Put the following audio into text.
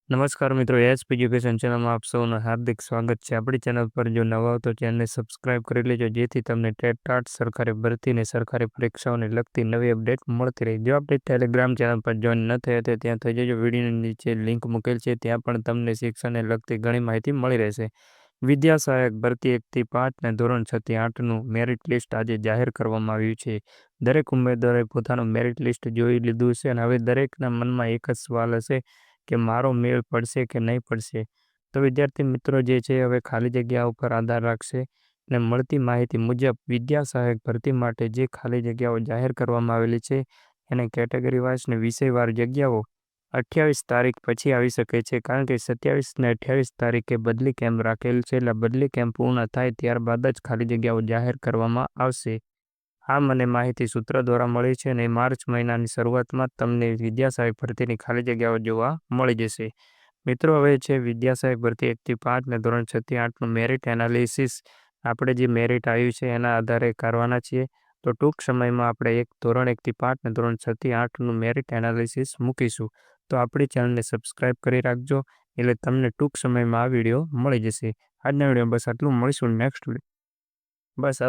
નમસ્કાર મિત્રો, HP education ચેનલમાં આપ સૌનું હાર્દિક સ્વાગત છે। આપણી ચેનલ પર જો નવા હો તો ચેનલને સબસ્ક્રાઇબ કરી લેજો, જેથી તમને ટેટ ટાટ સરકારી ભરતી અને સરકારી પરીક્ષાઓને લગતી નવી અપડેટ મળતી રહે। જો આપણે ટેલિગ્રામ ચેનલ પર જોઈન ન થયા તો ત્યાં થઈ જજો, વિડીયોની નીચે લિંક મૂકેલ છે, ત્યાં પણ તમને શિક્ષણને લગતી ઘણી માહિતી મળી રહેશે। વિદ્યા સહાયક ભરતી 1 થી 5 અને ધોરણ 6 થી 8નું મેરિટ લિસ્ટ આજે જાહેર કરવામાં આવ્યું છે। દરેક ઉમેદવારોએ પોતાનું મેરિટ લિસ્ટ જોઈ લીધું છે અને હવે દરેકના મનમાં એક જ સવાલ હશે કે મારો મેળ પડશે કે નહીં પડશે। તો વિદ્યાર્થી મિત્રો જે છે હવે ખાલી જગ્યા ઉપર આધાર રાખશે અને મળતી માહિતી મુજબ વિદ્યા સહાયક ભરતી માટે જે ખાલી જગ્યાઓ જાહેર કરવામાં આવેલી છે એને કેટેગરી વાઇઝ ને વિષયવાર જગ્યાઓ 28 તારીખ પછી આવી શકે છે, કારણ કે 27 ને 28 તારીખે બદલી કેમ્પ રાખેલ છે। એટલે બદલી કેમ્પ પૂર્ણ થાય ત્યારબાદ જ ખાલી જગ્યાઓ જાહેર કરવામાં આવશે। આ મને માહિતી સૂત્ર દ્વારા મળી છે અને માર્ચ મહિનાની શરૂઆતમાં તમને વિદ્યા સહાયક ભરતીની ખાલી જગ્યાઓ જોવા મળી જશે। મિત્રો હવે છે વિદ્યા સહાયક ભરતી 1 થી 5 ને ધોરણ 6 થી 8નું મેરિટ એનાલિસિસ આપણે જે મેરિટ આવ્યું છે એના આધારે કરવાના છીએ। તો ટૂંક સમયમાં આપણે ધોરણ 1 થી 5 ને ધોરણ 6 થી 8નું મેરિટ એનાલિસિસ મૂકીશું। તો આપણી ચેનલને સબસ્ક્રાઇબ કરી રાખજો, એટલે તમને ટૂંક સમયમાં આ વિડીયો મળી જશે। આજના વિડીયો બસ આટલું, મળીશું નેક્સ્ટ વિડીયો। બસ